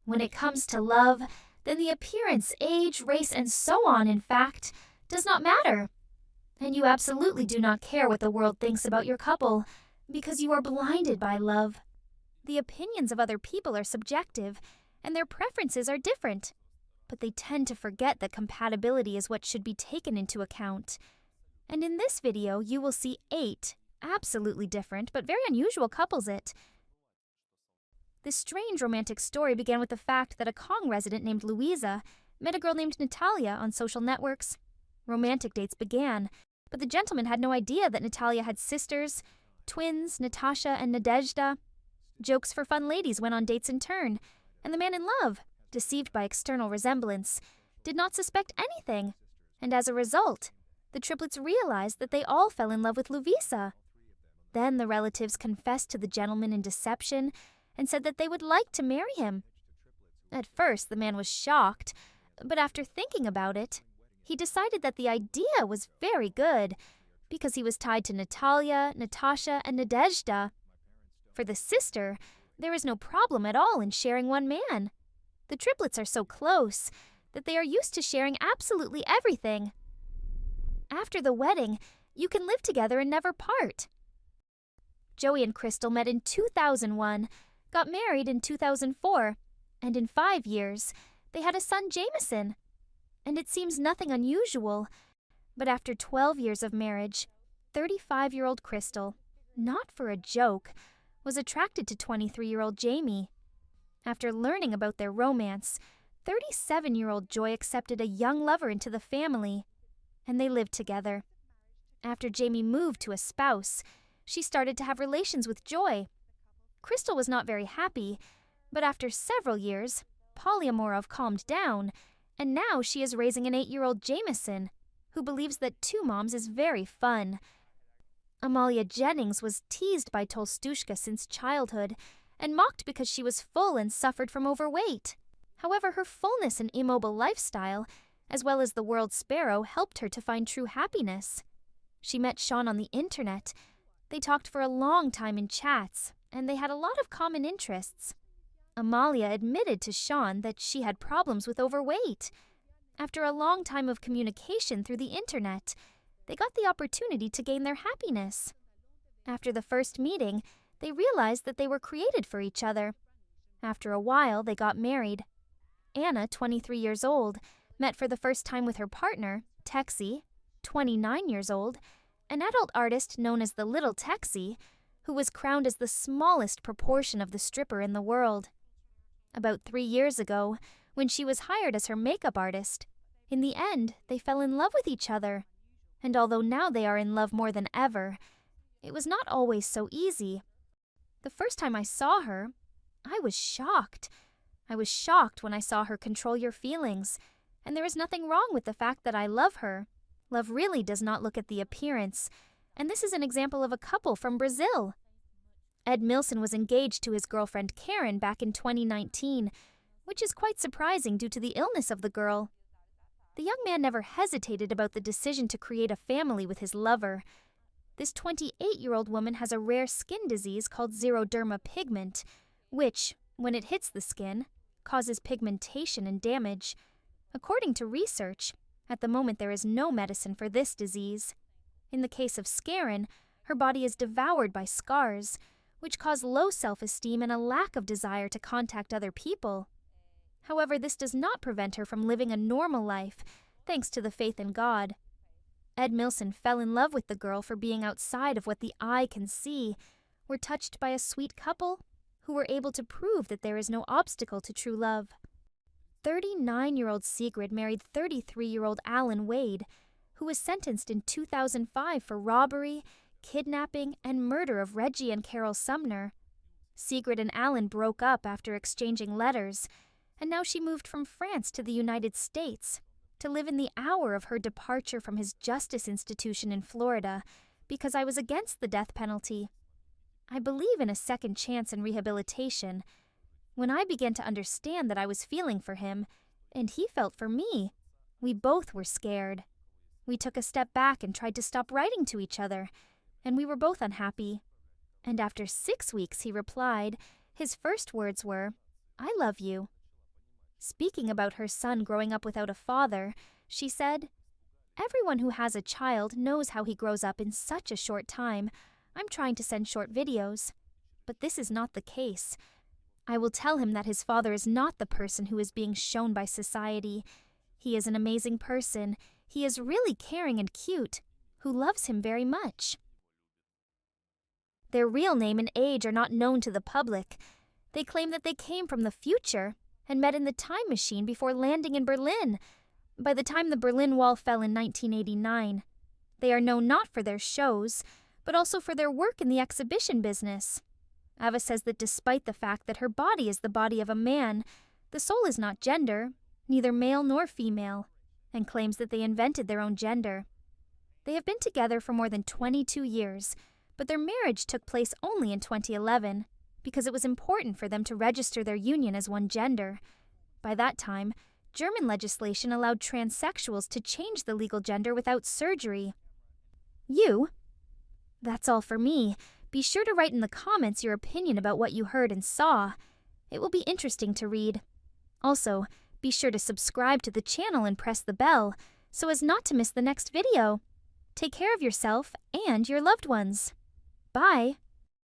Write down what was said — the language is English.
When it comes to love, then the appearance, age, race, and so on, in fact, does not matter. And you absolutely do not care what the world thinks about your couple, because you are blinded by love. The opinions of other people are subjective, and their preferences are different. But they tend to forget that compatibility is what should be taken into account. And in this video, you will see 8 absolutely different but very unusual couples. This strange romantic story began with the fact that a Kong resident named Louisa met a girl named Natalia on social networks. Romantic dates began, but the gentleman had no idea that Natalia had sisters, twins, Natasha and Nadezhda. Jokes for fun ladies went on dates in turn, and the man in love, deceived by external resemblance, did not suspect anything, and as a result, the triplets realized that they all fell in love with Louisa. Then the relatives confessed to the gentleman in deception and said that they would like to marry him. At first, the man was shocked, but after thinking about it, he decided that the idea was very good, because he was tied to Natalia, Natasha, and Nadezhda. For the sister, there is no problem at all in sharing one man. The triplets are so close that they are used to sharing absolutely everything. After the wedding, you can live together and never part. Joey and Crystal met in 2001, got married in 2004, and in 5 years, they had a son, Jameson. And it seems nothing unusual, but after 12 years of marriage, 35-year-old Crystal, not for a joke, was attracted to 23-year-old Jamie. After learning about their romance, 37-year-old Joy accepted a young lover into the family, and they lived together. After Jamie moved to a spouse, she started to have relations with Joy. Crystal was not very happy, but after several years, Polyamorov calmed down, and now she is raising an 8-year-old Jameson, who believes that 2 moms is very fun. Amalia Jennings was teased by Tolstushka since childhood, and mocked because she was full and suffered from overweight. However, her fullness and immobile lifestyle, as well as the world sparrow, helped her to find true happiness. She met Sean on the internet. They talked for a long time in chats, and they had a lot of common interests. Amalia admitted to Sean that she had problems with overweight. After a long time of communication through the internet, they got the opportunity to gain their happiness. After the first meeting, they realized that they were created for each other. After a while, they got married. Anna, 23 years old, met for the first time with her partner, Texie, 29 years old, an adult artist known as the Little Texie, who was crowned as the smallest proportion of the stripper in the world. About 3 years ago, when she was hired as her makeup artist, in the end, they fell in love with each other. And although now they are in love more than ever, it was not always so easy. The first time I saw her, I was shocked. I was shocked when I saw her control your feelings, and there is nothing wrong with the fact that I love her. Love really does not look at the appearance, and this is an example of a couple from Brazil. Ed Milson was engaged to his girlfriend Karen back in 2019, which is quite surprising due to the illness of the girl. The young man never hesitated about the decision to create a family with his lover. This 28-year-old woman has a rare skin disease called xeroderma pigment, which, when it hits the skin, causes pigmentation and damage. According to research, at the moment there is no medicine for this disease. In the case of Skarin, her body is devoured by scars, which cause low self-esteem and a lack of desire to contact other people. However, this does not prevent her from living a normal life, thanks to the faith in God. Ed Milson fell in love with the girl for being outside of what the eye can see, were touched by a sweet couple who were able to prove that there is no obstacle to true love. 39-year-old Sigrid married 33-year-old Alan Wade, who was sentenced in 2005 for robbery, kidnapping, and murder of Reggie and Carol Sumner. Sigrid and Alan broke up after exchanging letters, and now she moved from France to the United States to live in the hour of her departure from his justice institution in Florida, because I was against the death penalty. I believe in a second chance and rehabilitation. When I began to understand that I was feeling for him, and he felt for me, we both were scared. We took a step back and tried to stop writing to each other, and we were both unhappy. And after 6 weeks, he replied. His first words were, "I love you." Speaking about her son growing up without a father, she said, "Everyone who has a child knows how he grows up in such a short time. I'm trying to send short videos. But this is not the case. I will tell him that his father is not the person who is being shown by society. He is an amazing person. He is really caring and cute, who loves him very much." Their real name and age are not known to the public. They claim that they came from the future and met in the time machine before landing in Berlin. By the time the Berlin Wall fell in 1989, they are known not for their shows, but also for their work in the exhibition business. Ava says that despite the fact that her body is the body of a man, the soul is not gender, neither male nor female, and claims that they invented their own gender. They have been together for more than 22 years, but their marriage took place only in 2011 because it was important for them to register their union as one gender. By that time, German legislation allowed transsexuals to change the legal gender without surgery. That's all for me. Be sure to write in the comments your opinion about what you heard and saw. It will be interesting to read. Also, be sure to subscribe to the channel and press the bell so as not to miss the next video. Take care of yourself and your loved ones. Bye!